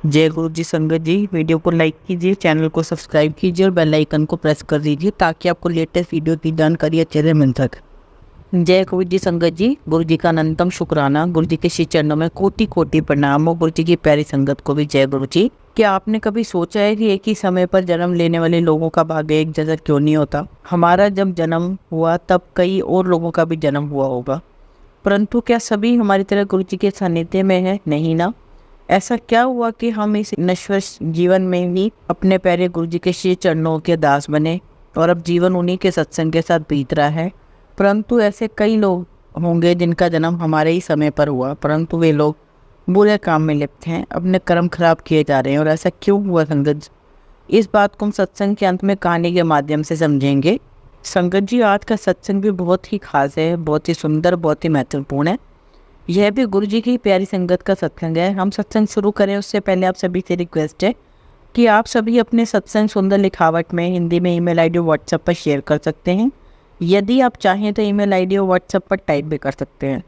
जय गुरु जी संगत जी। वीडियो को लाइक कीजिए, चैनल को सब्सक्राइब कीजिए और बेल आइकन को प्रेस कर दीजिए ताकि आपको लेटेस्ट वीडियो की जानकारी अच्छे से मिल सके। जय गुरु जी संगत जी। गुरु जी का अनंतम शुक्राना। गुरु जी के श्री चरणों में कोटि कोटि प्रणाम हो। गुरु जी की प्यारी संगत को भी जय गुरु जी। क्या आपने कभी सोचा है कि एक ही समय पर जन्म लेने वाले लोगों का भाग्य एक जैसा क्यों नहीं होता? हमारा जब जन्म हुआ तब कई और लोगों का भी जन्म हुआ होगा, परंतु क्या सभी हमारी तरह गुरु जी के सानिध्य में है? नहीं ना। ऐसा क्या हुआ कि हम इस नश्वर जीवन में भी अपने प्यारे गुरु जी के श्री चरणों के दास बने और अब जीवन उन्हीं के सत्संग के साथ बीत रहा है। परंतु ऐसे कई लोग होंगे जिनका जन्म हमारे ही समय पर हुआ, परंतु वे लोग बुरे काम में लिप्त हैं, अपने कर्म खराब किए जा रहे हैं। और ऐसा क्यों हुआ संगत? इस बात को हम सत्संग के अंत में कहानी के माध्यम से समझेंगे। संगत जी, आज का सत्संग भी बहुत ही खास है, बहुत ही सुंदर, बहुत ही महत्वपूर्ण है। यह भी गुरु जी की प्यारी संगत का सत्संग है। हम सत्संग शुरू करें उससे पहले आप सभी से रिक्वेस्ट है कि आप सभी अपने सत्संग सुंदर लिखावट में हिंदी में ईमेल आईडी व्हाट्सएप पर शेयर कर सकते हैं। यदि आप चाहें तो ईमेल आईडी और व्हाट्सएप पर टाइप भी कर सकते हैं।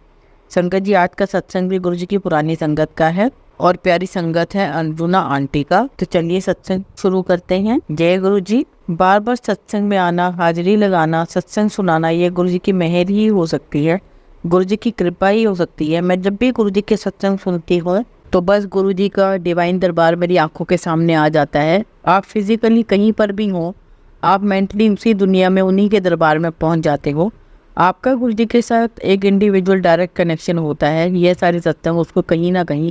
संगत जी, आज का सत्संग भी गुरु जी की पुरानी संगत का है और प्यारी संगत है अंजुना आंटी का। तो चलिए सत्संग शुरू करते हैं। जय गुरु जी। बार बार सत्संग में आना, हाजिरी लगाना, सत्संग सुनाना, ये गुरु जी की मेहर ही हो सकती है, गुरु जी की कृपा ही हो सकती है। मैं जब भी गुरु जी के सत्संग सुनती हूँ तो बस गुरु जी का डिवाइन दरबार मेरी आंखों के सामने आ जाता है। आप फिजिकली कहीं पर भी हो, आप मेंटली उसी दुनिया में उन्हीं के दरबार में पहुंच जाते हो। आपका गुरु जी के साथ एक इंडिविजुअल डायरेक्ट कनेक्शन होता है। ये सारे सत्संग उसको कहीं ना कहीं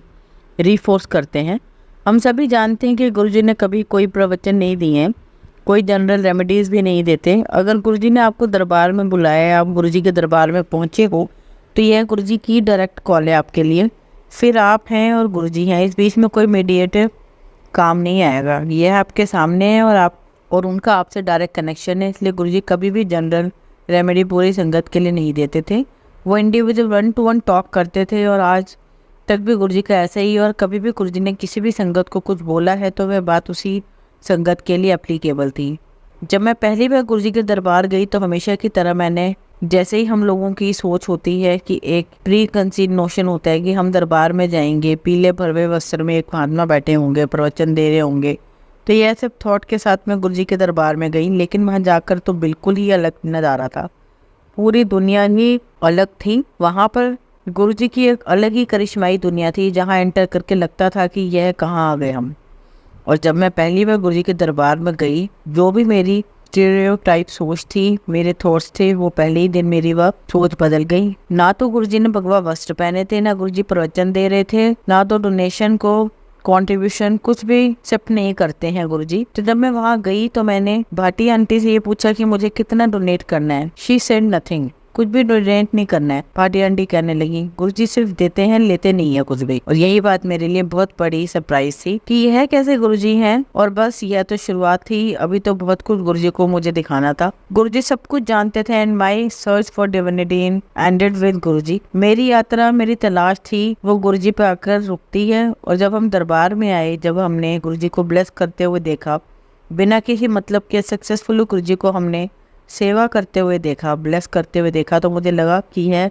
रीफोर्स करते हैं। हम सभी जानते हैं कि गुरु जी ने कभी कोई प्रवचन नहीं दिए हैं, कोई जनरल रेमेडीज़ भी नहीं देते। अगर गुरु जी ने आपको दरबार में बुलाया है, आप गुरु जी के दरबार में पहुँचे हो, तो यह गुरु जी की डायरेक्ट कॉल है आपके लिए। फिर आप हैं और गुरु जी हैं, इस बीच में कोई मीडिएटर काम नहीं आएगा। यह आपके सामने है और आप और उनका आपसे डायरेक्ट कनेक्शन है। इसलिए गुरु जी कभी भी जनरल रेमेडी पूरी संगत के लिए नहीं देते थे, वो इंडिविजुअल 1-to-1 टॉक करते थे। और आज तक भी गुरु जी का ऐसा ही। और कभी भी गुरु जी ने किसी भी संगत को कुछ बोला है तो वह बात उसी संगत के लिए एप्लीकेबल थी। जब मैं पहली बार गुरु जी के दरबार गई तो हमेशा की तरह मैंने, जैसे ही हम लोगों की सोच होती है कि एक प्री कंसीव नोशन होता है कि हम दरबार में जाएंगे, पीले भरवे वस्त्र में एक महात्मा बैठे होंगे, प्रवचन दे रहे होंगे, तो यह सब थॉट के साथ मैं गुरु जी के दरबार में गई। लेकिन वहाँ जाकर तो बिल्कुल ही अलग नज़ारा था। पूरी दुनिया ही अलग थी। वहाँ पर गुरु जी की एक अलग ही करिश्माई दुनिया थी जहाँ एंटर करके लगता था कि यह कहाँ आ गए हम। और जब मैं पहली बार गुरु जी के दरबार में गई, जो भी मेरी स्टीरियोटाइप सोच थी, मेरे थॉट्स थे, वो पहले ही दिन मेरी वह सोच बदल गई। ना तो गुरु जी ने भगवा वस्त्र पहने थे, ना गुरु जी प्रवचन दे रहे थे, ना तो डोनेशन को कंट्रीब्यूशन कुछ भी एक्सेप्ट नहीं करते हैं गुरु जी। तो जब मैं वहाँ गई तो मैंने भाटी आंटी से ये पूछा कि मुझे कितना डोनेट करना है। शी सेड नथिंग, कुछ भी डोनेट नहीं करना है। भाटी आंटी कहने लगी गुरु जी सिर्फ देते हैं, लेते नहीं है कुछ भी। और यही बात मेरे लिए बहुत बड़ी सरप्राइज थी कि यह कैसे गुरु जी हैं। और बस यह तो शुरुआत थी, अभी तो बहुत कुछ गुरु जी को मुझे दिखाना था। गुरु जी सब कुछ जानते थे and my search for divinity ended with गुरु जी। मेरी यात्रा, मेरी तलाश थी, वो गुरु जी पे आकर रुकती है। और जब हम दरबार में आए, जब हमने गुरु जी को ब्लेस करते हुए देखा, बिना किसी मतलब के सक्सेसफुल गुरु जी को हमने सेवा करते हुए देखा, ब्लेस करते हुए देखा, तो मुझे लगा कि यह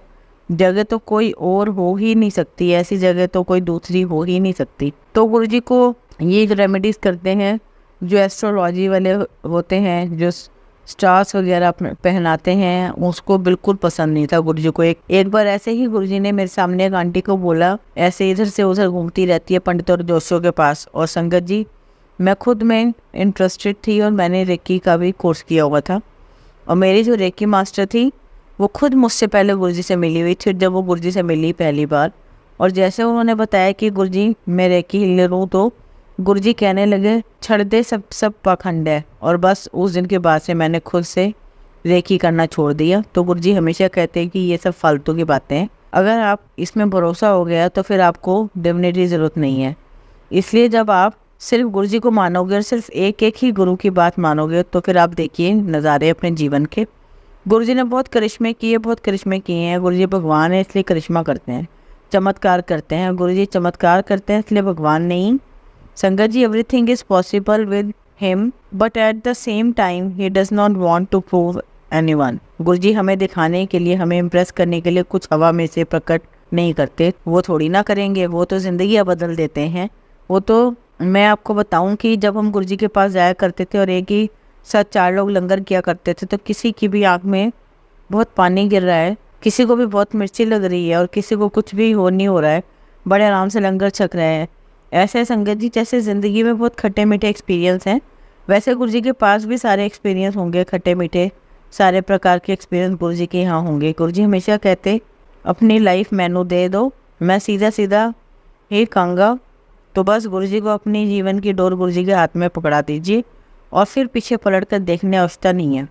जगह तो कोई और हो ही नहीं सकती, ऐसी जगह तो कोई दूसरी हो ही नहीं सकती। तो गुरु जी को ये जो रेमेडीज़ करते हैं, जो एस्ट्रोलॉजी वाले होते हैं, जो स्टार्स वगैरह पहनाते हैं, उसको बिल्कुल पसंद नहीं था गुरु जी को। एक बार ऐसे ही गुरु जी ने मेरे सामने एक आंटी को बोला, ऐसे इधर से उधर घूमती रहती है पंडित और जोशियों के पास। और संगत जी, मैं खुद में इंटरेस्टेड थी और मैंने रेकी का भी कोर्स किया हुआ था। और मेरी जो रेकी मास्टर थी वो खुद मुझसे पहले गुरु जी से मिली हुई थी। जब वो गुरु जी से मिली पहली बार और जैसे उन्होंने बताया कि गुरु जी मैं रेकी हीलर हूँ, तो गुरु जी कहने लगे छड़ दे सब पाखंड है। और बस उस दिन के बाद से मैंने खुद से रेकी करना छोड़ दिया। तो गुरु जी हमेशा कहते हैं कि ये सब फालतू की बातें हैं, अगर आप इसमें भरोसा हो गया तो फिर आपको डिविनिटी ज़रूरत नहीं है। इसलिए जब आप सिर्फ गुरु जी को मानोगे और सिर्फ एक एक ही गुरु की बात मानोगे तो फिर आप देखिए नज़ारे अपने जीवन के। गुरु जी ने बहुत करिश्मे किए, बहुत करिश्मे किए हैं। गुरु जी भगवान है इसलिए करिश्मा करते हैं, चमत्कार करते हैं। गुरु जी चमत्कार करते हैं इसलिए भगवान नहीं। Sangat ji, everything is possible with him but at the same time he does not want to prove anyone. Guru ji हमें दिखाने के लिए, हमें इम्प्रेस करने के लिए कुछ हवा में से प्रकट नहीं करते। वो थोड़ी ना करेंगे, वो तो ज़िंदगियाँ बदल देते हैं। वो तो मैं आपको बताऊं कि जब हम गुरुजी के पास जाया करते थे और एक ही साथ 4 लोग लंगर किया करते थे, तो किसी की भी आँख में बहुत पानी गिर रहा है, किसी को भी बहुत मिर्ची लग रही है और किसी को कुछ भी नहीं हो रहा है, बड़े आराम से लंगर छक रहे हैं। ऐसे संगत जी जैसे ज़िंदगी में बहुत खट्टे मीठे एक्सपीरियंस हैं, वैसे गुरुजी के पास भी सारे एक्सपीरियंस होंगे, खट्टे मीठे सारे प्रकार के एक्सपीरियंस गुरुजी के यहाँ होंगे। गुरुजी हमेशा कहते, अपनी लाइफ मैनू दे दो, मैं सीधा सीधा ही कहूँगा। तो बस गुरुजी को अपनी जीवन की डोर गुरुजी के हाथ में पकड़ा दीजिए और फिर पीछे पलट कर देखने आवश्यकता नहीं है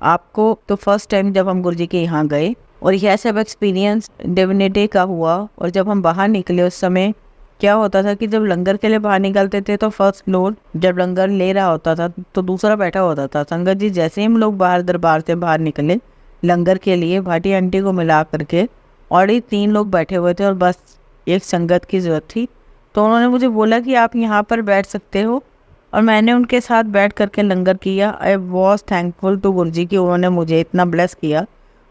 आपको। तो फर्स्ट टाइम जब हम गुरुजी के यहाँ गए और यह सब एक्सपीरियंस डिविनिटी का हुआ, और जब हम बाहर निकले उस समय क्या होता था कि जब लंगर के लिए बाहर निकलते थे तो फर्स्ट फ्लोर जब लंगर ले रहा होता था तो दूसरा बैठा होता था। संगत जी जैसे ही हम लोग बाहर दरबार से बाहर निकले लंगर के लिए, भाटी आंटी को मिला करके और ये 3 लोग बैठे हुए थे और बस एक संगत की ज़रूरत थी। तो उन्होंने मुझे बोला कि आप यहाँ पर बैठ सकते हो, और मैंने उनके साथ बैठ करके लंगर किया। आई वॉज थैंकफुल टू गुरुजी कि उन्होंने मुझे इतना ब्लेस किया।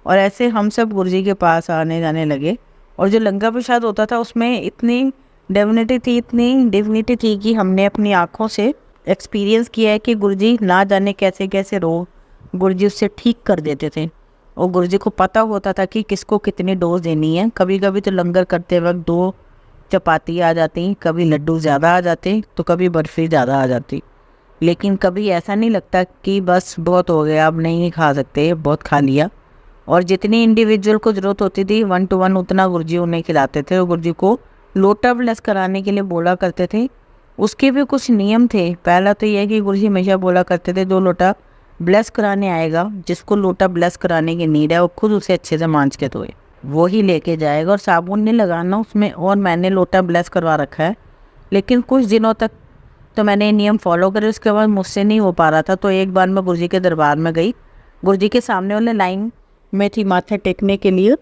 और ऐसे हम सब गुरुजी के पास आने जाने लगे, और जो लंगर प्रसाद होता था उसमें इतनी डिविनिटी थी कि हमने अपनी आँखों से एक्सपीरियंस किया है कि गुरुजी ना जाने कैसे कैसे रोग गुरुजी उससे ठीक कर देते थे, और गुरुजी को पता होता था कि किसको कितनी डोज देनी है। कभी कभी तो लंगर करते वक्त 2 चपाती आ जाती, कभी लड्डू ज़्यादा आ जाते, तो कभी बर्फ़ी ज़्यादा आ जाती, लेकिन कभी ऐसा नहीं लगता कि बस बहुत हो गया अब नहीं खा सकते, बहुत खा लिया। और जितनी इंडिविजुअल को ज़रूरत होती थी 1 to 1 उतना गुरुजी उन्हें खिलाते थे। और गुरुजी को लोटा ब्लेस कराने के लिए बोला करते थे, उसके भी कुछ नियम थे। पहला तो यह कि गुरुजी हमेशा बोला करते थे, जो लोटा ब्लेस कराने आएगा, जिसको लोटा ब्लेस कराने की नीड है, वो खुद उसे अच्छे से मांझ के धोए, वो ही लेके जाएगा, और साबुन नहीं लगाना उसमें। और मैंने लोटा ब्लेस करवा रखा है, लेकिन कुछ दिनों तक तो मैंने ये नियम फॉलो करे, उसके बाद मुझसे नहीं हो पा रहा था। तो एक बार मैं गुरुजी के दरबार में गई, गुरुजी के सामने वाले लाइन में थी माथे टेकने के लिए,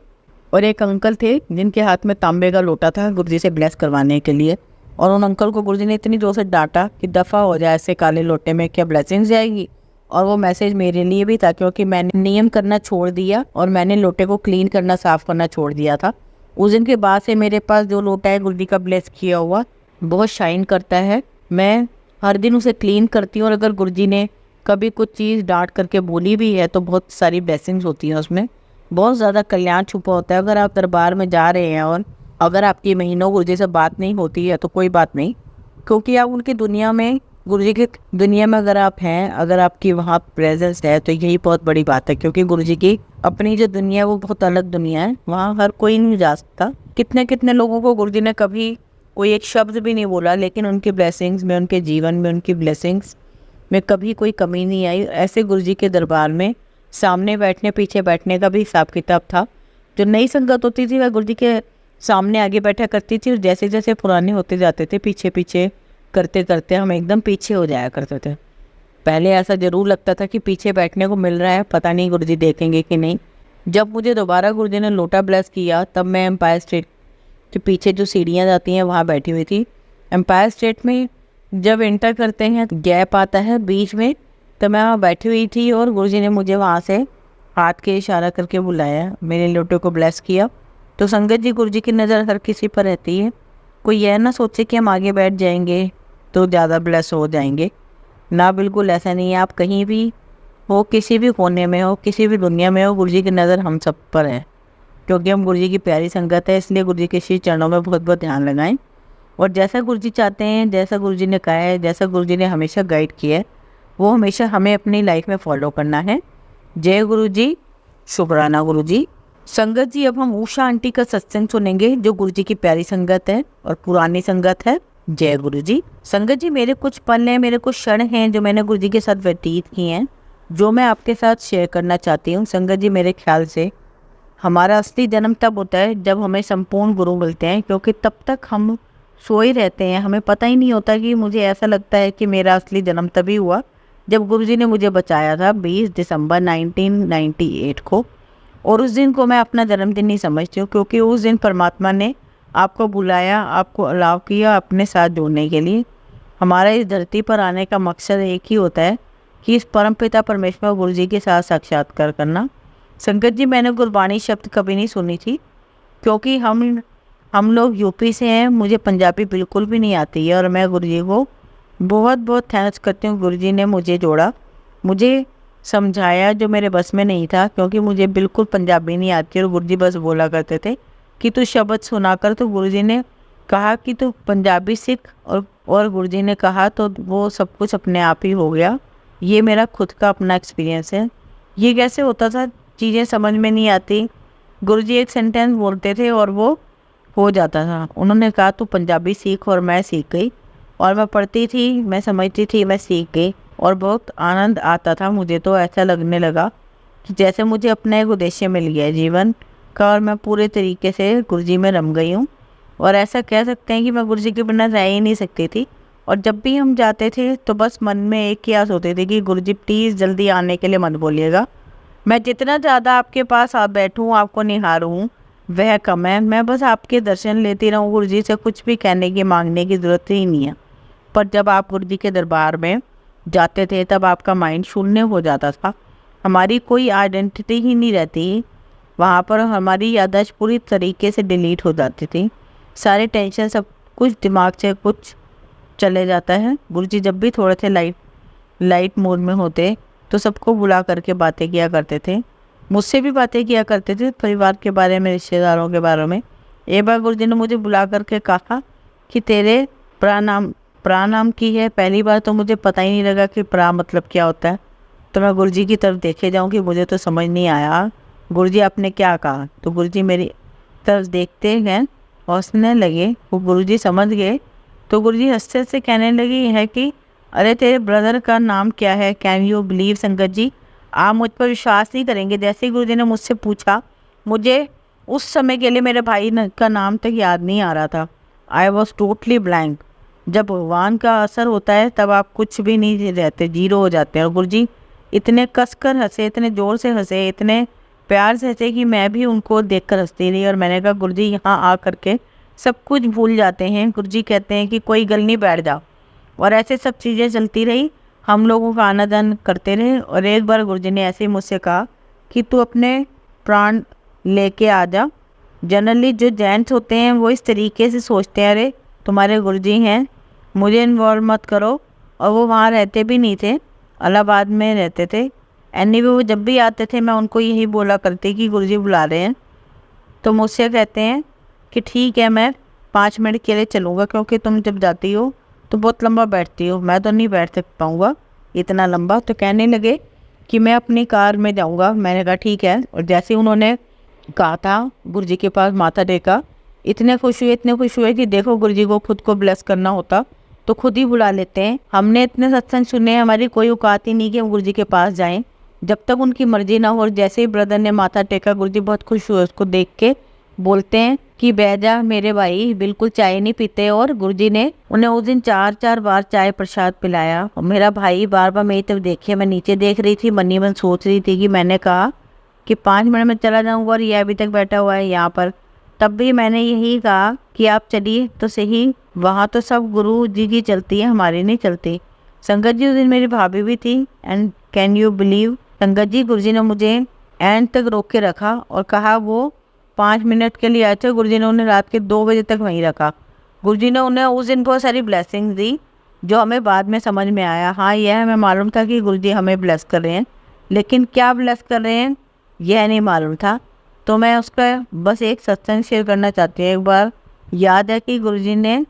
और एक अंकल थे जिनके हाथ में तांबे का लोटा था गुरुजी से ब्लेस करवाने के लिए। और उन अंकल को गुरुजी ने इतनी जोर से डांटा कि दफ़ा हो जाए, ऐसे काले लोटे में क्या ब्लेसिंग्स जाएगी। और वो मैसेज मेरे लिए भी था, क्योंकि मैंने नियम करना छोड़ दिया और मैंने लोटे को क्लीन करना, साफ़ करना छोड़ दिया था। उस दिन के बाद से मेरे पास जो लोटा है गुरुजी का ब्लेस किया हुआ, बहुत शाइन करता है। मैं हर दिन उसे क्लीन करती हूँ, और अगर गुरुजी ने कभी कुछ चीज़ डांट करके बोली भी है तो बहुत सारी ब्लेसिंग्स होती हैं उसमें, बहुत ज़्यादा कल्याण छुपा होता है। अगर आप दरबार में जा रहे हैं और अगर आपकी महीनों गुरुजी से बात नहीं होती है तो कोई बात नहीं, क्योंकि आप उनकी दुनिया में, गुरुजी की दुनिया में अगर आप हैं, अगर आपकी वहाँ प्रेजेंस है, तो यही बहुत बड़ी बात है। क्योंकि गुरुजी की अपनी जो दुनिया है वो बहुत अलग दुनिया है, वहाँ हर कोई नहीं जा सकता। कितने कितने लोगों को गुरुजी ने कभी कोई एक शब्द भी नहीं बोला, लेकिन उनकी ब्लेसिंग्स में, उनके जीवन में, उनकी ब्लेसिंग्स में कभी कोई कमी नहीं आई। ऐसे गुरुजी के दरबार में सामने बैठने पीछे बैठने का भी हिसाब किताब था। जो नई संगत होती थी वह गुरुजी के सामने आगे बैठा करती थी, और जैसे जैसे पुराने होते जाते थे पीछे पीछे करते करते हम एकदम पीछे हो जाया करते थे। पहले ऐसा ज़रूर लगता था कि पीछे बैठने को मिल रहा है, पता नहीं गुरुजी देखेंगे कि नहीं। जब मुझे दोबारा गुरुजी ने लोटा ब्लेस किया तब मैं एम्पायर स्टेट के पीछे जो सीढ़ियाँ जाती हैं वहाँ बैठी हुई थी। एम्पायर स्टेट में जब एंटर करते हैं गैप आता है बीच में, तो मैं वहाँ बैठी हुई थी और गुरुजी ने मुझे वहाँ से हाथ के इशारा करके बुलाया, मेरे लोटे को ब्लेस किया। तो संगत जी गुरुजी की नज़र हर किसी पर रहती है। कोई यह ना सोचे कि हम आगे बैठ जाएंगे तो ज़्यादा ब्लेस हो जाएंगे, ना, बिल्कुल ऐसा नहीं है। आप कहीं भी हो, किसी भी कोने में हो, किसी भी दुनिया में हो, गुरुजी की नज़र हम सब पर है, क्योंकि हम गुरुजी की प्यारी संगत है। इसलिए गुरुजी के श्री चरणों में बहुत बहुत ध्यान लगाएं, और जैसा गुरुजी चाहते हैं, जैसा गुरुजी ने कहा है, जैसा गुरुजी ने हमेशा गाइड किया है, वो हमेशा हमें अपनी लाइफ में फॉलो करना है। जय गुरुजी, शुभराना गुरुजी। संगत जी अब हम उषा आंटी का सत्संग सुनेंगे, जो गुरुजी की प्यारी संगत है और पुरानी संगत है। जय गुरुजी। संगत जी मेरे कुछ पल हैं, मेरे कुछ क्षण हैं जो मैंने गुरुजी के साथ व्यतीत किए हैं, जो मैं आपके साथ शेयर करना चाहती हूँ। संगत जी मेरे ख्याल से हमारा असली जन्म तब होता है जब हमें संपूर्ण गुरु मिलते हैं, क्योंकि तब तक हम सोए रहते हैं, हमें पता ही नहीं होता। कि मुझे ऐसा लगता है कि मेरा असली जन्म तभी हुआ जब गुरुजी ने मुझे बचाया था 20 दिसंबर 1998 को। और उस दिन को मैं अपना जन्मदिन नहीं समझती हूँ, क्योंकि उस दिन परमात्मा ने आपको बुलाया, आपको अलाउ किया अपने साथ जुड़ने के लिए। हमारा इस धरती पर आने का मकसद एक ही होता है कि इस परमपिता परमेश्वर गुरुजी के साथ साक्षात्कार करना। संगत जी मैंने गुरबाणी शब्द कभी नहीं सुनी थी, क्योंकि हम हम लोग यूपी से हैं, मुझे पंजाबी बिल्कुल भी नहीं आती है और मैं गुरुजी को बहुत बहुत थैंक्स करती हूँ। गुरुजी ने मुझे जोड़ा, मुझे समझाया जो मेरे बस में नहीं था, क्योंकि मुझे बिल्कुल पंजाबी नहीं आती और गुरुजी बस बोला करते थे कि तू शब्द सुना कर। तो गुरुजी ने कहा कि तू पंजाबी सीख, और गुरुजी ने कहा तो वो सब कुछ अपने आप ही हो गया। ये मेरा खुद का अपना एक्सपीरियंस है। ये कैसे होता था, चीज़ें समझ में नहीं आती, गुरुजी एक सेंटेंस बोलते थे और वो हो जाता था। उन्होंने कहा तू पंजाबी सीख, और मैं सीख गई, और मैं पढ़ती थी, मैं समझती थी, मैं सीख गई और बहुत आनंद आता था। मुझे तो ऐसा लगने लगा कि जैसे मुझे अपना एक उद्देश्य मिल गया है जीवन का, और मैं पूरे तरीके से गुरुजी में रम गई हूँ। और ऐसा कह सकते हैं कि मैं गुरुजी के बिना रह ही नहीं सकती थी। और जब भी हम जाते थे तो बस मन में एक ही आस होती थी कि गुरुजी प्लीज़ जल्दी आने के लिए मत बोलिएगा। मैं जितना ज़्यादा आपके पास आ बैठूँ, आपको निहारूँ, वह कम है। मैं बस आपके दर्शन लेती रहूँ, गुरुजी से कुछ भी कहने की मांगने की ज़रूरत ही नहीं है। पर जब आप गुरुजी के दरबार में जाते थे तब आपका माइंड शून्य हो जाता था, हमारी कोई आइडेंटिटी ही नहीं रहती वहाँ पर, हमारी याददाश्त पूरी तरीके से डिलीट हो जाती थी, सारे टेंशन सब कुछ दिमाग से कुछ चले जाता है। गुरुजी जब भी थोड़े से लाइट मूड में होते तो सबको बुला करके बातें किया करते थे, मुझसे भी बातें किया करते थे, परिवार के बारे में, रिश्तेदारों के बारे में। एक बार गुरुजी ने मुझे बुला करके कहा कि तेरे प्रणाम की है। पहली बार तो मुझे पता ही नहीं लगा कि प्रा मतलब क्या होता है, तो मैं गुरुजी की तरफ देखे जाऊँ कि मुझे तो समझ नहीं आया गुरुजी आपने क्या कहा। तो गुरुजी मेरी तरफ देखते हैं, हंसने लगे, वो गुरुजी समझ गए। तो गुरुजी हंसते हंसते कहने लगी है कि अरे तेरे ब्रदर का नाम क्या है, कैन यू बिलीव संगत जी, आप मुझ पर विश्वास नहीं करेंगे। जैसे ही गुरुजी ने मुझसे पूछा, मुझे उस समय के लिए मेरे भाई का नाम तक याद नहीं आ रहा था। I was totally blank. जब भगवान का असर होता है तब आप कुछ भी नहीं रहते, जीरो हो जाते हैं। और गुरुजी इतने कसकर हंसे, इतने ज़ोर से हंसे, इतने प्यार से हंसे कि मैं भी उनको देखकर हंसती रही। और मैंने कहा गुरुजी यहाँ आ करके सब कुछ भूल जाते हैं। गुरुजी कहते हैं कि कोई गल नहीं, बैठ जाओ। और ऐसे सब चीज़ें चलती रही, हम लोगों का आना जान करते रहे। और एक बार गुरुजी ने ऐसे ही मुझसे कहा कि तू अपने प्राण लेके आ जा। जनरली जो जेंट्स होते हैं वो इस तरीके से सोचते हैं, अरे तुम्हारे गुरुजी हैं, मुझे इन्वॉल्व मत करो। और वो वहाँ रहते भी नहीं थे, इलाहाबाद में रहते थे। एनीवे वो जब भी आते थे मैं उनको यही बोला करती कि गुरुजी बुला रहे हैं। तो मुझसे कहते हैं कि ठीक है, मैं 5 मिनट के लिए चलूँगा, क्योंकि तुम जब जाती हो तो बहुत लंबा बैठती हो, मैं तो नहीं बैठ पाऊँगा इतना लंबा। तो कहने लगे कि मैं अपनी कार में जाऊँगा। मैंने कहा ठीक है। और जैसे उन्होंने कहा था गुरुजी के पास माथा टेका, इतने खुश हुए कि देखो गुरुजी को खुद को ब्लेस करना होता तो खुद ही बुला लेते हैं। हमने इतने सत्संग सुने, हमारी कोई औकात ही नहीं कि हम गुरुजी के पास जाएं जब तक उनकी मर्जी ना हो। और जैसे ही ब्रदर ने माथा टेका, गुरुजी बहुत खुश हुए उसको देख के, बोलते हैं कि बैजा मेरे भाई, बिल्कुल चाय नहीं पीते। और गुरुजी ने उन्हें उस दिन 4 बार चाय प्रसाद पिलाया। और मेरा भाई बार बार मेरी तरफ देखे, मैं नीचे देख रही थी, मन ही मन सोच रही थी कि मैंने कहा कि 5 मिनट में चला जाऊँगा और ये अभी तक बैठा हुआ है यहाँ पर। तब भी मैंने यही कहा कि आप चलिए तो सही, वहाँ तो सब गुरु जी की चलती है, हमारी नहीं चलती। संगत जी उस दिन मेरी भाभी भी थी। एंड कैन यू बिलीव संगत जी, गुरुजी ने मुझे एंड तक रोक के रखा और कहा वो 5 मिनट के लिए आए थे। गुरुजी ने उन्हें रात के 2 बजे तक वहीं रखा। गुरुजी ने उन्हें उस दिन बहुत सारी ब्लेसिंग्स दी जो हमें बाद में समझ में आया। हाँ, यह हमें मालूम था कि गुरुजी हमें ब्लेस कर रहे हैं, लेकिन क्या ब्लेस कर रहे हैं यह नहीं मालूम था। तो मैं उसका बस एक सत्संग शेयर करना चाहती हूँ। एक बार याद है कि गुरुजी ने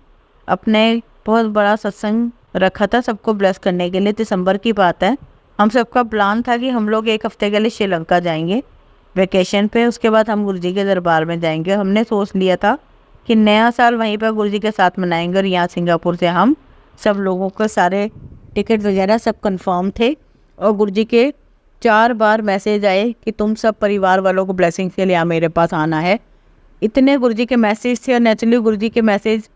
अपने बहुत बड़ा सत्संग रखा था सबको ब्लेस करने के लिए। दिसंबर की बात है, हम सबका प्लान था कि हम लोग 1 हफ्ते के लिए श्रीलंका जाएंगे वेकेशन पे, उसके बाद हम गुरुजी के दरबार में जाएंगे। हमने सोच लिया था कि नया साल वहीं पर गुरुजी के साथ मनाएंगे। और यहाँ सिंगापुर से हम सब लोगों को सारे टिकट वगैरह सब कंफर्म थे। और गुरुजी के 4 बार मैसेज आए कि तुम सब परिवार वालों को ब्लेसिंग के लिए यहाँ मेरे पास आना है। इतने गुरुजी के मैसेज थे। और नेचुरली गुरुजी के मैसेज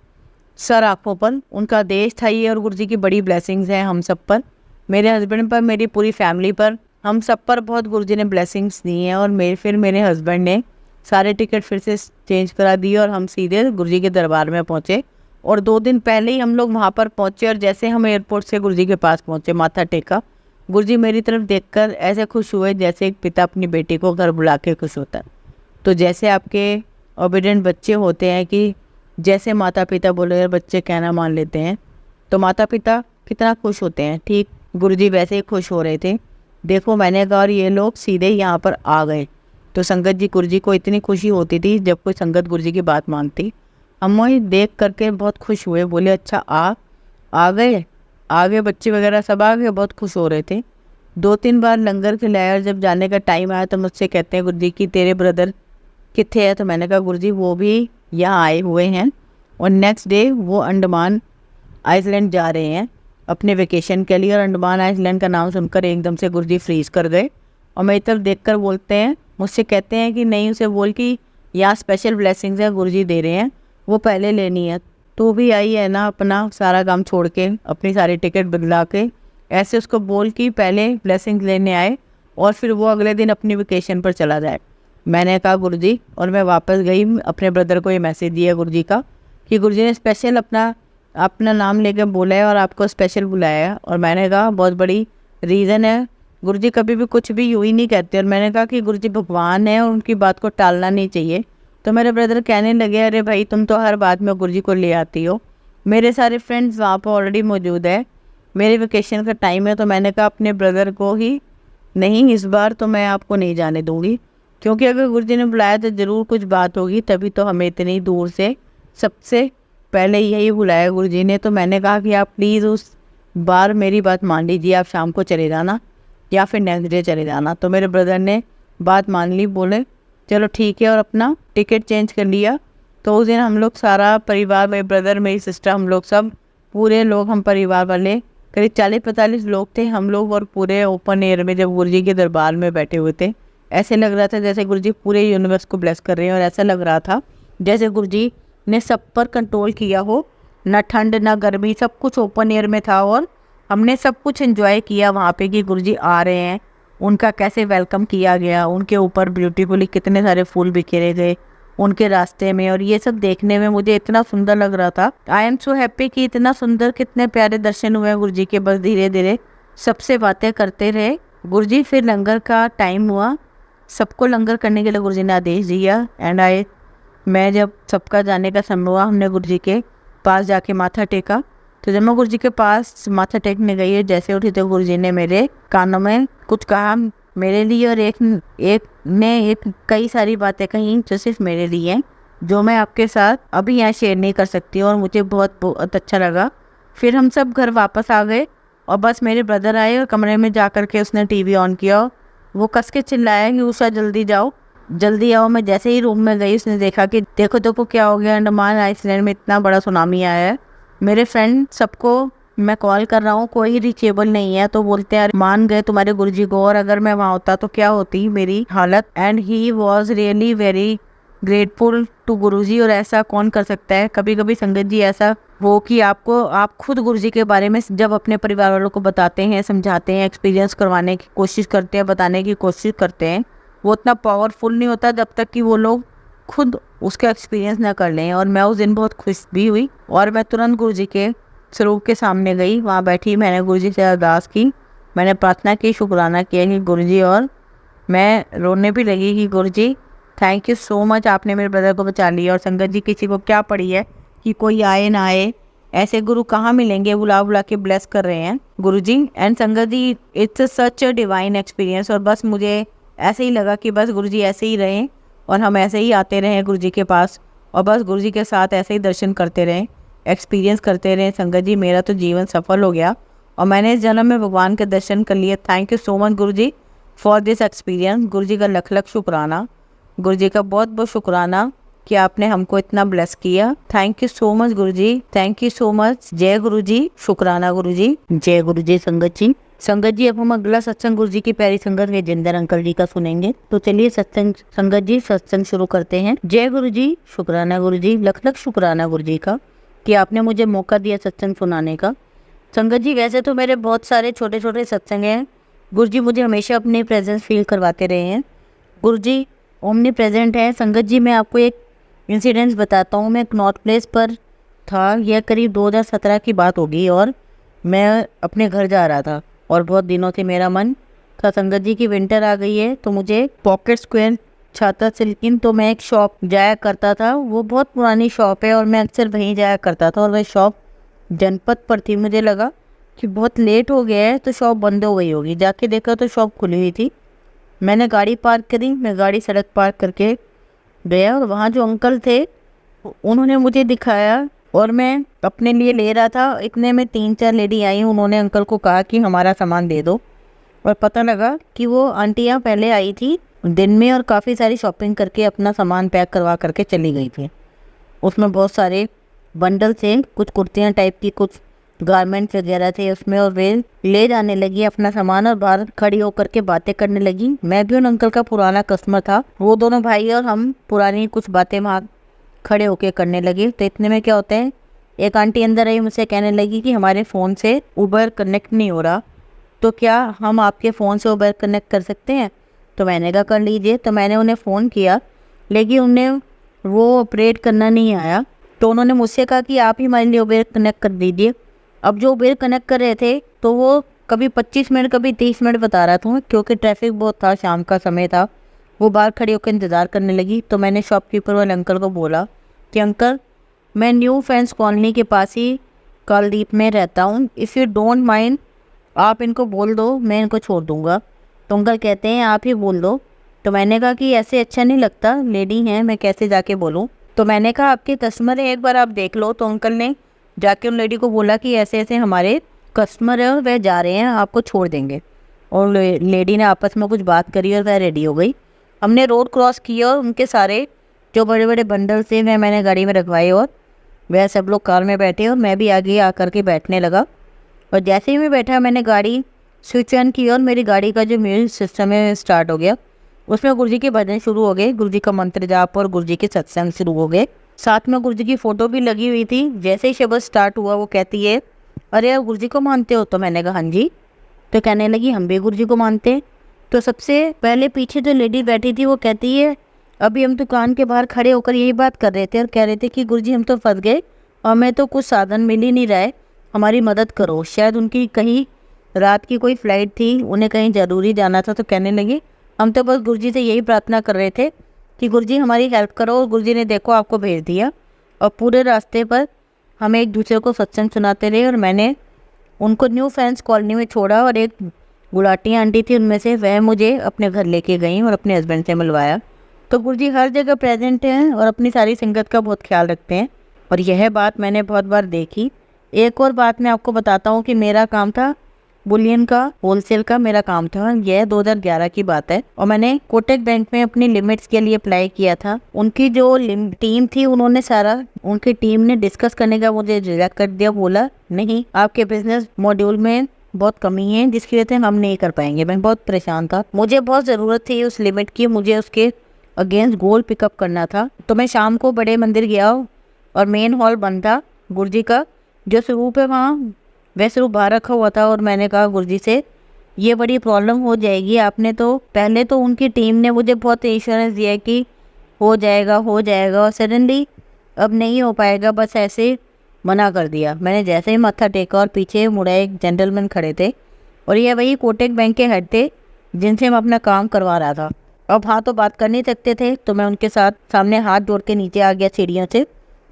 सर आँखों पर, उनका देश था ये। और गुरुजी की बड़ी ब्लेसिंग्स हैं हम सब पर, मेरे हस्बैंड पर, मेरी पूरी फैमिली पर, हम सब पर बहुत गुरुजी ने ब्लेसिंग्स दी हैं। और मेरे हस्बैंड ने सारे टिकट फिर से चेंज करा दिए और हम सीधे गुरुजी के दरबार में पहुँचे। और 2 दिन पहले ही हम लोग वहाँ पर पहुँचे। और जैसे हम एयरपोर्ट से गुरुजी के पास पहुँचे, माथा टेका, गुरुजी मेरी तरफ देखकर ऐसे खुश हुए जैसे एक पिता अपनी बेटी को घर बुला के खुश होता है। तो जैसे आपके ओबीडिएंट बच्चे होते हैं कि जैसे माता पिता बोले बच्चे कहना मान लेते हैं। तो माता पिता कितना खुश होते हैं, ठीक गुरुजी वैसे ही खुश हो रहे थे। देखो मैंने कहा और ये लोग सीधे यहाँ पर आ गए। तो संगत जी गुरुजी को इतनी खुशी होती थी जब कोई संगत गुरुजी की बात मानती। हम वही देख करके बहुत खुश हुए, बोले अच्छा आ गए बच्चे वगैरह सब आ गए, बहुत खुश हो रहे थे। 2-3 बार लंगर खिलाया और जब जाने का टाइम आया तो मुझसे कहते हैं गुरुजी कि तेरे ब्रदर कितने हैं। तो मैंने कहा गुरुजी वो भी यहाँ आए हुए हैं और नेक्स्ट डे वो अंडमान आइसलैंड जा रहे हैं अपने वेकेशन के लिए। और अंडमान आइसलैंड का नाम सुनकर एकदम से गुरुजी फ्रीज कर गए और मेरी तरफ देखकर बोलते हैं, मुझसे कहते हैं कि नहीं उसे बोल कि यहाँ स्पेशल ब्लेसिंग्स है गुरुजी दे रहे हैं, वो पहले लेनी है। तो भी आई है ना, अपना सारा काम छोड़ के अपनी सारी टिकट बदला के ऐसे उसको बोल कि पहले ब्लेसिंग्स लेने आए और फिर वो अगले दिन अपनी वेकेशन पर चला जाए। मैंने कहा गुरुजी, और मैं वापस गई अपने ब्रदर को ये मैसेज दिया गुरुजी का कि गुरुजी ने स्पेशल अपना नाम लेकर बोला है और आपको स्पेशल बुलाया है। और मैंने कहा बहुत बड़ी रीज़न है, गुरुजी कभी भी कुछ भी यूँ ही नहीं कहते। और मैंने कहा कि गुरुजी भगवान है और उनकी बात को टालना नहीं चाहिए। तो मेरे ब्रदर कहने लगे अरे भाई तुम तो हर बात में गुरुजी को ले आती हो, मेरे सारे फ्रेंड्स वहाँ पर ऑलरेडी मौजूद है, मेरे वेकेशन का टाइम है। तो मैंने कहा अपने ब्रदर को ही नहीं, इस बार तो मैं आपको नहीं जाने दूँगी, क्योंकि अगर गुरुजी ने बुलाया तो ज़रूर कुछ बात होगी, तभी तो हमें इतनी दूर से सबसे पहले यही बुलाया गुरुजी ने। तो मैंने कहा कि आप प्लीज़ उस बार मेरी बात मान लीजिए, आप शाम को चले जाना या फिर नेक्स्ट डे चले जाना। तो मेरे ब्रदर ने बात मान ली, बोले चलो ठीक है, और अपना टिकट चेंज कर लिया। तो उस दिन हम लोग सारा परिवार, मेरे ब्रदर मेरी सिस्टर, हम लोग सब पूरे लोग, हम परिवार वाले करीब 40-45 लोग थे हम लोग, और पूरे ओपन एयर में जब गुरुजी के दरबार में बैठे हुए थे ऐसे लग रहा था जैसे गुरुजी पूरे यूनिवर्स को ब्लेस कर रहे हैं। और ऐसा लग रहा था जैसे गुरुजी ने सब पर कंट्रोल किया हो, ना ठंड ना गर्मी, सब कुछ ओपन एयर में था। और हमने सब कुछ एंजॉय किया वहाँ पे कि गुरुजी आ रहे हैं, उनका कैसे वेलकम किया गया, उनके ऊपर ब्यूटीफुली कितने सारे फूल बिखेरे गए उनके रास्ते में। और ये सब देखने में मुझे इतना सुंदर लग रहा था। आई एम सो हैप्पी कि इतना सुंदर, कितने प्यारे दर्शन हुए गुरुजी के। बस धीरे धीरे सबसे बातें करते रहे गुरुजी। फिर लंगर का टाइम हुआ, सबको लंगर करने के लिए गुरुजी ने आदेश दिया। एंड मैं जब सबका जाने का समय हुआ, हमने गुरुजी के पास जाके माथा टेका। तो जब मैं गुरुजी के पास माथा टेकने गई, जैसे उठी तो गुरुजी ने मेरे कानों में कुछ कहा मेरे लिए, और एक कई सारी बातें कही जो सिर्फ मेरे लिए हैं, जो मैं आपके साथ अभी यहाँ शेयर नहीं कर सकती। और मुझे बहुत अच्छा लगा। फिर हम सब घर वापस आ गए और बस मेरे ब्रदर आए और कमरे में जा कर के उसने टीवी ऑन किया। वो कस के चिल्लाया कि उषा जल्दी जाओ जल्दी आओ। मैं जैसे ही रूम में गई, उसने देखा कि देखो क्या हो गया, अंडमान आइसलैंड में इतना बड़ा सुनामी आया है। मेरे फ्रेंड सबको मैं कॉल कर रहा हूँ, कोई रीचेबल नहीं है। तो बोलते हैं मान गए तुम्हारे गुरुजी को, और अगर मैं वहाँ होता तो क्या होती मेरी हालत। And he was really very grateful to Guruji. और ऐसा कौन कर सकता है कभी कभी संगत जी, ऐसा हो कि आप खुद गुरुजी के बारे में जब अपने परिवार वालों को बताते हैं, समझाते हैं, एक्सपीरियंस करवाने की कोशिश करते हैं, बताने की कोशिश करते हैं, वो उतना पावरफुल नहीं होता जब तक कि वो लोग खुद उसका एक्सपीरियंस ना कर लें। और मैं उस दिन बहुत खुश भी हुई और मैं तुरंत गुरुजी के स्वरूप के सामने गई, वहाँ बैठी, मैंने गुरुजी से अरदास की, मैंने प्रार्थना की, शुक्राना किया कि गुरुजी, और मैं रोने भी लगी कि गुरुजी थैंक यू सो मच, आपने मेरे ब्रदर को बचा लिया। और संगत जी किसी को क्या पड़ी है कि कोई आए ना आए, ऐसे गुरु कहाँ मिलेंगे, बुला बुला के ब्लेस कर रहे हैं Guruji. And Sangat ji it's such a divine experience. और बस मुझे ऐसे ही लगा कि बस गुरुजी ऐसे ही रहें और हम ऐसे ही आते रहें गुरुजी के पास, और बस गुरुजी के साथ ऐसे ही दर्शन करते रहें, एक्सपीरियंस करते रहें। संगत जी मेरा तो जीवन सफल हो गया और मैंने इस जन्म में भगवान के दर्शन कर लिए। Thank you so much Guruji for this experience. Guruji का लख लख शुक्राना, गुरुजी का बहुत बहुत शुक्राना कि आपने हमको इतना ब्लेस किया। Thank you so much Guruji, thank you so much. जय गुरुजी, शुक्राना गुरुजी, जय गुरुजी। संगत जी अब हम अगला सत्संग गुरुजी की प्यारी संगत विजेंद्र अंकल जी का सुनेंगे। तो चलिए सत्संग संगत जी सत्संग शुरू करते हैं। जय गुरुजी, शुक्राना गुरुजी, लख लख शुक्राना गुरुजी का कि आपने मुझे मौका दिया सत्संग सुनाने का। संगत जी वैसे तो मेरे बहुत सारे छोटे छोटे सत्संग हैं, गुरुजी मुझे हमेशा अपनी प्रेजेंस फील करवाते रहे हैं। गुरुजी ओमनी प्रेजेंट है। संगत जी मैं आपको एक इंसिडेंट्स बताता हूँ। मैं नॉर्थ प्लेस पर था, यह करीब 2017 की बात होगी, और मैं अपने घर जा रहा था और बहुत दिनों से मेरा मन था संगत जी की विंटर आ गई है तो मुझे पॉकेट स्क्वायर छाता सिल्किन। तो मैं एक शॉप जाया करता था, वो बहुत पुरानी शॉप है और मैं अक्सर वहीं जाया करता था, और वह शॉप जनपद पर थी। मुझे लगा कि बहुत लेट हो गया है तो शॉप बंद हो गई होगी, जाके देखा तो शॉप खुली हुई थी। मैंने गाड़ी पार्क करी, मैं गाड़ी सड़क पार्क करके गया और वहाँ जो अंकल थे उन्होंने मुझे दिखाया और मैं अपने लिए ले रहा था। इतने में 3-4 लेडी आई, उन्होंने अंकल को कहा कि हमारा सामान दे दो, और पता लगा कि वो आंटियाँ पहले आई थी दिन में और काफ़ी सारी शॉपिंग करके अपना सामान पैक करवा करके चली गई थी। उसमें बहुत सारे बंडल थे, कुछ कुर्तियाँ टाइप की, कुछ गारमेंट्स वगैरह थे उसमें, और वे ले जाने लगी अपना सामान और बाहर खड़ी होकर के बातें करने लगी। मैं भी उन अंकल का पुराना कस्टमर था, वो दोनों भाई और हम पुरानी कुछ बातें वहाँ खड़े होके करने लगे। तो इतने में क्या होता है, एक आंटी अंदर आई, मुझसे कहने लगी कि हमारे फ़ोन से उबर कनेक्ट नहीं हो रहा, तो क्या हम आपके फ़ोन से उबर कनेक्ट कर सकते हैं? तो मैंने कहा कर लीजिए। तो मैंने उन्हें फ़ोन किया, लेकिन उन्हें वो ऑपरेट करना नहीं आया। तो उन्होंने मुझसे कहा कि आप ही हमारे लिए उबर कनेक्ट कर दीजिए। अब जो उबर कनेक्ट कर रहे थे तो वो कभी 25 मिनट कभी 30 मिनट बता रहा था, क्योंकि ट्रैफिक बहुत था, शाम का समय था। वो बाहर खड़ी होकर इंतज़ार करने लगी। तो मैंने शॉपकीपर वाले अंकल को बोला कि अंकल, मैं न्यू फ्रेंड्स कॉलोनी के पास ही कालदीप में रहता हूँ, इफ़ यू डोंट माइंड आप इनको बोल दो, मैं इनको छोड़ दूँगा। तो अंकल कहते हैं आप ही बोल दो। तो मैंने कहा कि ऐसे अच्छा नहीं लगता, लेडी हैं, मैं कैसे जाके बोलूँ। तो मैंने कहा आपके कस्टमर है, एक बार आप देख लो। तो अंकल ने जाके उन लेडी को बोला कि ऐसे ऐसे हमारे कस्टमर है और वह जा रहे हैं, आपको छोड़ देंगे। और लेडी ने आपस में कुछ बात करी और वह रेडी हो गई। हमने रोड क्रॉस किया और उनके सारे जो बड़े बड़े बंडल थे वह मैंने गाड़ी में रखवाए और वह सब लोग कार में बैठे और मैं भी आगे आकर के बैठने लगा। और जैसे ही मैं बैठा, मैंने गाड़ी स्विच ऑन की और मेरी गाड़ी का जो म्यूजिक सिस्टम है स्टार्ट हो गया। उसमें गुरुजी के भजन शुरू हो गए, गुरुजी का मंत्र जाप और गुरुजी के सत्संग शुरू हो गए। साथ में गुरुजी की फ़ोटो भी लगी हुई थी। जैसे ही शब्द स्टार्ट हुआ, वो कहती है, अरे आप गुरुजी को मानते हो? तो मैंने कहा हाँ जी। तो कहने लगी हम भी गुरुजी को मानते हैं। तो सबसे पहले पीछे जो लेडी बैठी थी वो कहती है, अभी हम दुकान के बाहर खड़े होकर यही बात कर रहे थे और कह रहे थे कि गुरुजी हम तो फंस गए और हमें तो कुछ साधन मिल ही नहीं रहा है, हमारी मदद करो। शायद उनकी कहीं रात की कोई फ़्लाइट थी, उन्हें कहीं ज़रूरी जाना था। तो कहने लगी हम तो बस गुरुजी से यही प्रार्थना कर रहे थे कि गुरुजी हमारी हेल्प करो, और गुरुजी ने देखो आपको भेज दिया। और पूरे रास्ते पर हम एक दूसरे को सत्संग सुनाते रहे और मैंने उनको न्यू फ्रेंड्स कॉलोनी में छोड़ा और एक गुलाटी आंटी थी उनमें से, वह मुझे अपने घर लेके गई और अपने हस्बैंड से मिलवाया। तो गुरुजी हर जगह प्रेजेंट हैं और अपनी सारी संगत का बहुत ख्याल रखते हैं, और यह बात मैंने बहुत बार देखी। एक और बात मैं आपको बताता हूँ कि मेरा काम था बुलियन का, होलसेल का मेरा काम था। यह 2011 की बात है और मैंने कोटक बैंक में अपनी लिमिट्स के लिए अप्लाई किया था। उनकी जो टीम थी, उन्होंने सारा, उनकी टीम ने डिस्कस करने का मुझे रिजेक्ट कर दिया। बोला नहीं, आपके बिजनेस मॉड्यूल में बहुत कमी है जिसकी वजह से हम नहीं कर पाएंगे। मैं बहुत परेशान था, मुझे बहुत ज़रूरत थी उस लिमिट की, मुझे उसके अगेंस्ट गोल पिकअप करना था। तो मैं शाम को बड़े मंदिर गया और मेन हॉल बंद था गुरुजी का, जो स्वरूप है वहाँ वह स्वरूप बाहर रखा हुआ था। और मैंने कहा गुरुजी से ये बड़ी प्रॉब्लम हो जाएगी, आपने तो पहले तो उनकी टीम ने मुझे बहुत इंश्योरेंस दिया कि हो जाएगा और सडनली अब नहीं हो पाएगा, बस ऐसे मना कर दिया। मैंने जैसे ही मत्था टेका और पीछे मुड़ा, एक जेंटलमैन खड़े थे और ये वही कोटक बैंक के हेड थे जिनसे मैं अपना काम करवा रहा था। अब हाँ तो बात कर नहीं सकते थे, तो मैं उनके साथ सामने हाथ जोड़ के नीचे आ गया सीढ़ियों से,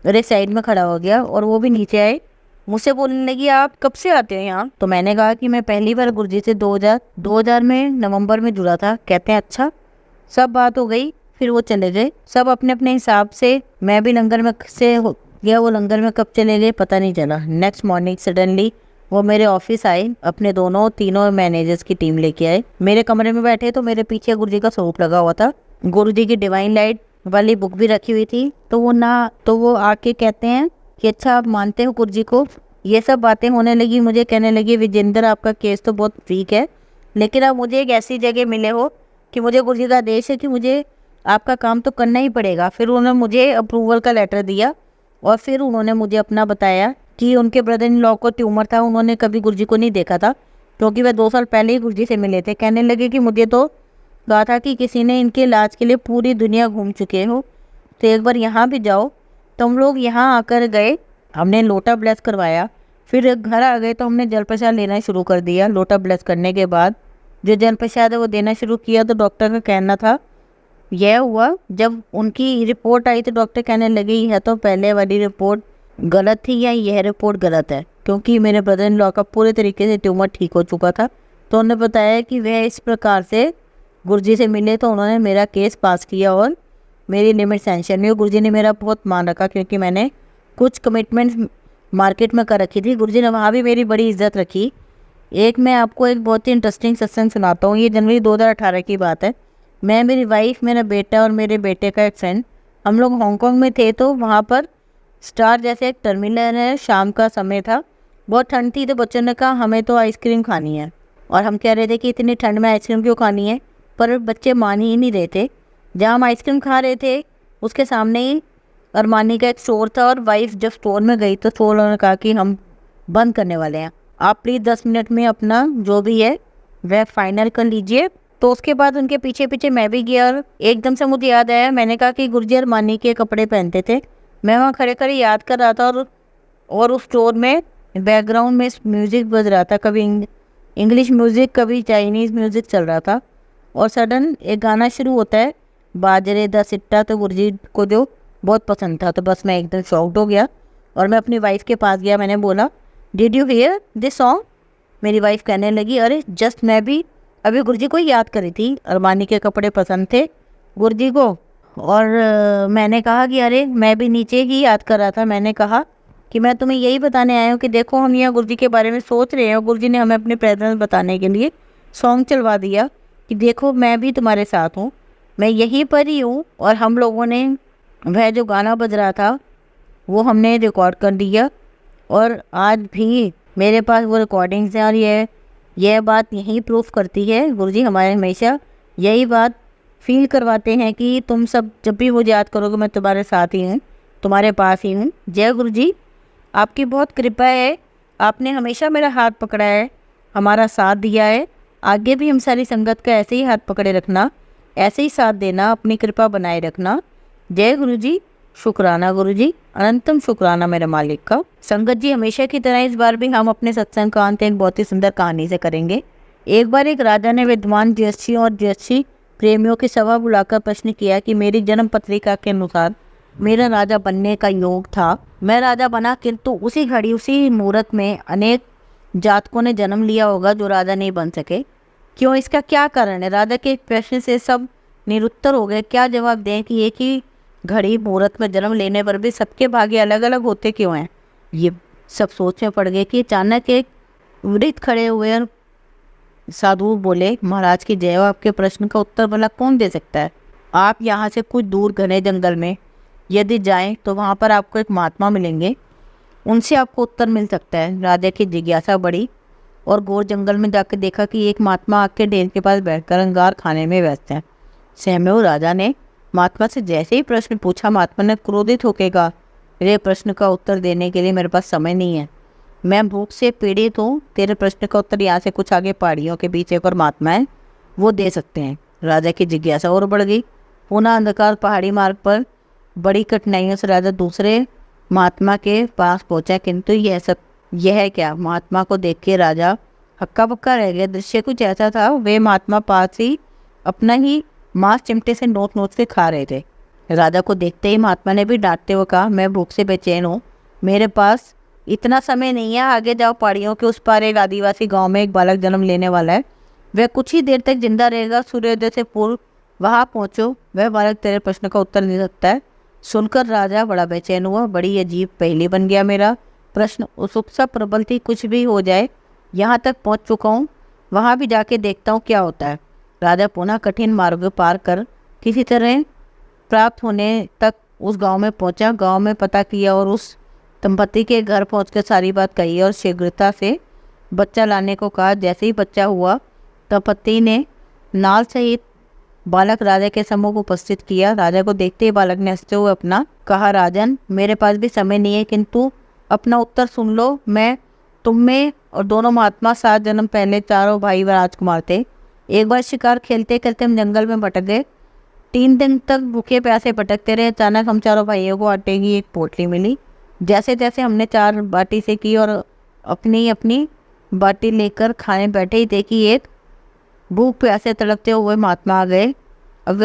अरे साइड में खड़ा हो गया और वो भी नीचे आए। मुझसे बोलने लगी आप कब से आते हो यहाँ? तो मैंने कहा कि मैं पहली बार गुरुजी से 2000 में नवंबर में जुड़ा था। कहते हैं अच्छा। सब बात हो गई, फिर वो चले गए सब अपने अपने हिसाब से। मैं भी लंगर में से गया, वो लंगर में कब चले गए पता नहीं चला। नेक्स्ट मॉर्निंग सडनली वो मेरे ऑफिस आए, अपने तीनों मैनेजर्स की टीम लेके आए। मेरे कमरे में बैठे तो मेरे पीछे गुरुजी का स्वरूप लगा हुआ था, गुरुजी की डिवाइन लाइट वाली बुक भी रखी हुई थी। तो वो आके कहते हैं कि अच्छा आप मानते हो गुरुजी को? ये सब बातें होने लगी। मुझे कहने लगी विजेंद्र आपका केस तो बहुत वीक है, लेकिन आप मुझे एक ऐसी जगह मिले हो कि मुझे गुरुजी का आदेश है कि मुझे आपका काम तो करना ही पड़ेगा। फिर उन्होंने मुझे अप्रूवल का लेटर दिया और फिर उन्होंने मुझे अपना बताया कि उनके ब्रदर इन लॉ को ट्यूमर था, उन्होंने कभी गुरुजी को नहीं देखा था क्योंकि वह 2 साल पहले ही गुरुजी से मिले थे। कहने लगे कि मुझे तो कहा था कि किसी ने इनके इलाज के लिए पूरी दुनिया घूम चुके हो, तो एक बार यहाँ भी जाओ। तो हम लोग यहाँ आकर गए, हमने लोटा ब्लेस करवाया, फिर घर आ गए तो हमने जल प्रसाद लेना शुरू कर दिया। लोटा ब्लेस करने के बाद जो जल प्रसाद है वो देना शुरू किया, तो डॉक्टर का कहना था यह हुआ जब उनकी रिपोर्ट आई तो डॉक्टर कहने लगे यह तो पहले वाली रिपोर्ट गलत थी या यह रिपोर्ट गलत है, क्योंकि मेरे ब्रदर इन लॉ का पूरे तरीके से ट्यूमर ठीक हो चुका था। तो उन्होंने बताया कि वह इस प्रकार से गुरुजी से मिले तो उन्होंने मेरा केस पास किया और मेरी लिमिट सैंक्शन हुई। गुरुजी ने मेरा बहुत मान रखा, क्योंकि मैंने कुछ कमिटमेंट्स मार्केट में कर रखी थी। गुरुजी ने वहाँ भी मेरी बड़ी इज्जत रखी। एक मैं आपको एक बहुत ही इंटरेस्टिंग सत्संग सुनाता हूँ। ये जनवरी 2018 की बात है। मैं, मेरी वाइफ, मेरा बेटा और मेरे बेटे का एक फ्रेंड, हम लोग हांगकांग में थे। तो वहाँ पर स्टार जैसे एक टर्मिनल है, शाम का समय था, बहुत ठंड थी। तो बच्चों ने कहा हमें तो आइसक्रीम खानी है, और हम कह रहे थे कि इतनी ठंड में आइसक्रीम क्यों खानी है, पर बच्चे मान ही नहीं रहे थे। जहाँ हम आइसक्रीम खा रहे थे उसके सामने ही अरमानी का एक स्टोर था, और वाइफ जब स्टोर में गई तो स्टोर वालों ने कहा कि हम बंद करने वाले हैं, आप प्लीज़ 10 मिनट में अपना जो भी है वह फाइनल कर लीजिए। तो उसके बाद उनके पीछे पीछे मैं भी गया, और एकदम से मुझे याद आया, मैंने कहा कि गुरुजी अरमानी के कपड़े पहनते थे। मैं वहाँ खड़े खड़े याद कर रहा था, और उस स्टोर में बैकग्राउंड में म्यूज़िक बज रहा था, कभी इंग्लिश म्यूज़िक कभी चाइनीज़ म्यूज़िक चल रहा था। और सडन एक गाना शुरू होता है, बाजरे दा सिट्टा। तो गुरुजी को जो बहुत पसंद था, तो बस मैं एकदम शॉक्ड हो गया, और मैं अपनी वाइफ के पास गया। मैंने बोला did you here this song. मेरी वाइफ कहने लगी अरे जस्ट मैं भी अभी गुरुजी को ही याद करी थी, अरमानी के कपड़े पसंद थे गुरुजी को। और मैंने कहा कि अरे मैं भी नीचे ही याद कर रहा था। मैंने कहा कि मैं तुम्हें यही बताने आया हूँ कि देखो हम यहाँ गुरुजी के बारे में सोच रहे हैं, और गुरुजी ने हमें अपने प्रेजेंस बताने के लिए सॉन्ग चलवा दिया कि देखो मैं भी तुम्हारे साथ हूँ, मैं यहीं पर ही हूँ। और हम लोगों ने वह जो गाना बज रहा था वो हमने रिकॉर्ड कर दिया, और आज भी मेरे पास वो रिकॉर्डिंग्स हैं। और यह बात यही प्रूफ करती है, गुरुजी हमारे हमेशा यही बात फील करवाते हैं कि तुम सब जब भी मुझे याद करोगे मैं तुम्हारे साथ ही हूँ, तुम्हारे पास ही हूँ। जय गुरुजी, आपकी बहुत कृपा है, आपने हमेशा मेरा हाथ पकड़ा है, हमारा साथ दिया है। आगे भी हम सारी संगत का ऐसे ही हाथ पकड़े रखना, ऐसे ही साथ देना, अपनी कृपा बनाए रखना। जय गुरुजी, शुक्राना गुरुजी, अनंतम शुक्राना मेरे मालिक का। संगत जी, हमेशा की तरह इस बार भी हम अपने सत्संग का अंत एक बहुत ही सुंदर कहानी से करेंगे। एक बार एक राजा ने विद्वान ज्योतिषी और ज्योतिषी प्रेमियों की सभा बुलाकर प्रश्न किया कि मेरी जन्म पत्रिका के अनुसार मेरा राजा बनने का योग था। मैं राजा बना, किंतु उसी घड़ी उसी मुहूर्त में अनेक जातकों ने जन्म लिया होगा जो राजा नहीं बन सके। क्यों, इसका क्या कारण है? राजा के प्रश्न से सब निरुत्तर हो गए। क्या जवाब दें कि एक ही घड़ी मुहूर्त में जन्म लेने पर भी सबके भाग्य अलग अलग होते क्यों हैं? ये सब सोच में पड़ गए कि अचानक एक वृद्ध खड़े हुए और साधु बोले महाराज की जय हो, आपके प्रश्न का उत्तर भला कौन दे सकता है? आप यहाँ से कुछ दूर घने जंगल में यदि जाएं तो वहाँ पर आपको एक महात्मा मिलेंगे, उनसे आपको उत्तर मिल सकता है। राजा की जिज्ञासा बढ़ी और घोर जंगल में जाकर देखा कि एक महात्मा आग के ढेर के पास बैठकर अंगार खाने में व्यस्त है। सहमे हुए राजा ने महात्मा से जैसे ही प्रश्न पूछा, महात्मा ने क्रोधित होकर कहा, मेरे प्रश्न का उत्तर देने के लिए मेरे पास समय नहीं है, मैं भूख से पीड़ित हूँ। तेरे प्रश्न का उत्तर यहाँ से कुछ आगे पहाड़ियों के बीच एक और महात्मा है, वो दे सकते हैं। राजा की जिज्ञासा और बढ़ गई। पुनः अंधकार पहाड़ी मार्ग पर बड़ी कठिनाइयों से राजा दूसरे महात्मा के पास पहुंचा, किंतु यह क्या? महात्मा को देख के राजा हक्का बक्का रह गया। दृश्य कुछ ऐसा था, वे महात्मा पास ही अपना ही मांस चिमटे से नोट नोट से खा रहे थे। राजा को देखते ही महात्मा ने भी डांटते हुए कहा, मैं भूख से बेचैन हूँ, मेरे पास इतना समय नहीं है, आगे जाओ, पहाड़ियों के उस पार एक आदिवासी गांव में एक बालक जन्म लेने वाला है, वह कुछ ही देर तक जिंदा रहेगा, सूर्योदय से पूर्व वहाँ पहुँचो, वह बालक तेरे प्रश्न का उत्तर दे सकता है। सुनकर राजा बड़ा बेचैन हुआ। बड़ी अजीब पहेली बन गया मेरा प्रश्न, उत्सुकता प्रबल थी, कुछ भी हो जाए, यहाँ तक पहुँच चुका हूँ, वहाँ भी जाके देखता हूँ क्या होता है। राजा पुनः कठिन मार्ग पार कर किसी तरह प्राप्त होने तक उस गांव में पहुंचा। गांव में पता किया और उस दंपति के घर पहुंचकर सारी बात कही और शीघ्रता से बच्चा लाने को कहा। जैसे ही बच्चा हुआ, दंपति ने नाल सहित बालक राजा के सम्मुख उपस्थित किया। राजा को देखते ही बालक ने हंसते हुए अपना कहा, राजन, मेरे पास भी समय नहीं है, किंतु अपना उत्तर सुन लो। मैं, तुम में और दोनों महात्मा 7 जन्म पहले चारों भाई व राजकुमार थे। एक बार शिकार खेलते खेलते हम जंगल में भटक गए, 3 दिन तक भूखे प्यासे भटकते रहे। अचानक हम चारों भाइयों को आटे की एक पोटली मिली। जैसे तैसे हमने 4 बाटी से की और अपनी अपनी बाटी लेकर खाने बैठे ही देखी, एक भूख प्यासे तड़पते हुए महात्मा आ गए। अब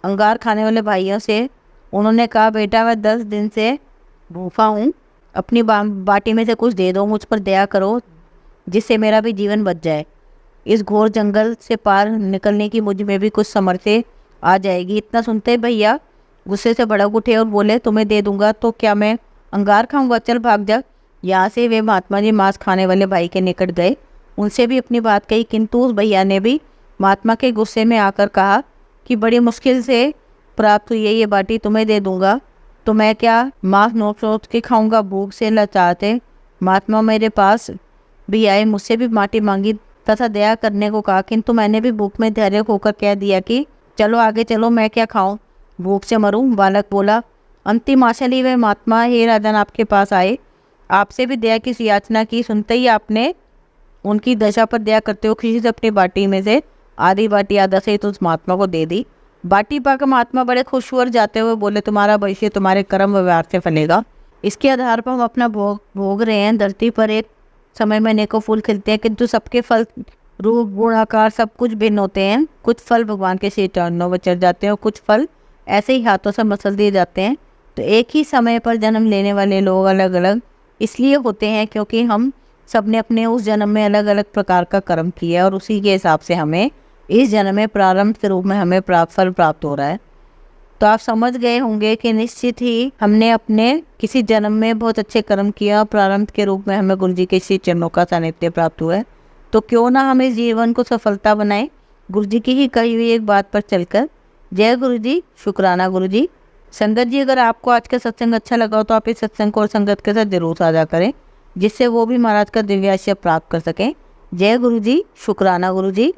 अंगार खाने वाले भाइयों से। उन्होंने कहा, बेटा मैं 10 दिन से भूखा हूँ, अपनी बाटी में से कुछ दे दो, मुझ पर दया करो जिससे मेरा भी जीवन बच जाए। इस घोर जंगल से पार निकलने की मुझ में भी कुछ सामर्थ्य आ जाएगी। इतना सुनते भैया गुस्से से भड़क उठे और बोले, तुम्हें दे दूंगा तो क्या मैं अंगार खाऊंगा, चल भाग जा यहाँ से। वे महात्मा जी मांस खाने वाले भाई के निकट गए, उनसे भी अपनी बात कही, किंतु उस भैया ने भी महात्मा के गुस्से में आकर कहा कि बड़ी मुश्किल से प्राप्त हुई है ये बाटी, तुम्हें दे दूंगा तो मैं क्या मांस नोच नोच के खाऊंगा। भूख से लाचार महात्मा मेरे पास भी आए, मुझसे भी बाटी मांगी तथा दया करने को कहा, किंतु मैंने भी भूख में धैर्य होकर कह दिया कि चलो आगे चलो, मैं क्या खाऊं, भूख से मरूं। बालक बोला, अंतिम आशा ली वे महात्मा हे राजन आपके पास आए, आपसे भी दया की याचना की। सुनते ही आपने उनकी दशा पर दया करते हो खुशी से अपनी बाटी में से आधी बाटी आधा से तो उस महात्मा को दे दी। बाटी पाकर महात्मा बड़े खुश हुए, जाते हुए बोले, तुम्हारा भविष्य तुम्हारे कर्म व्यवहार से फलेगा। इसके आधार पर हम अपना भोग रहे हैं। धरती पर एक समय में अनेकों फूल खिलते हैं, किंतु सबके फल रूप गुण आकार सब कुछ भिन्न होते हैं। कुछ फल भगवान के श्री चरणों में चढ़ जाते हैं और कुछ फल ऐसे ही हाथों से मसल दिए जाते हैं। तो एक ही समय पर जन्म लेने वाले लोग अलग अलग इसलिए होते हैं क्योंकि हम सब ने अपने उस जन्म में अलग अलग प्रकार का कर्म किया और उसी के हिसाब से हमें इस जन्म में प्रारंभ के रूप में हमें फल प्राप्त हो रहा है। तो आप समझ गए होंगे कि निश्चित ही हमने अपने किसी जन्म में बहुत अच्छे कर्म किया, प्रारंभ के रूप में हमें गुरु जी के श्री चरणों का सानिध्य प्राप्त हुआ है। तो क्यों ना हम इस जीवन को सफलता बनाएं, गुरु जी की ही कही हुई एक बात पर चलकर। जय गुरु जी, शुक्राना गुरु जी। संगत जी, अगर आपको आज का सत्संग अच्छा लगा हो तो आप इस सत्संग को और संगत के साथ जरूर साझा करें, जिससे वो भी महाराज का दिव्य आशीर्वाद प्राप्त कर सकें। जय गुरु जी, शुक्राना गुरु जी।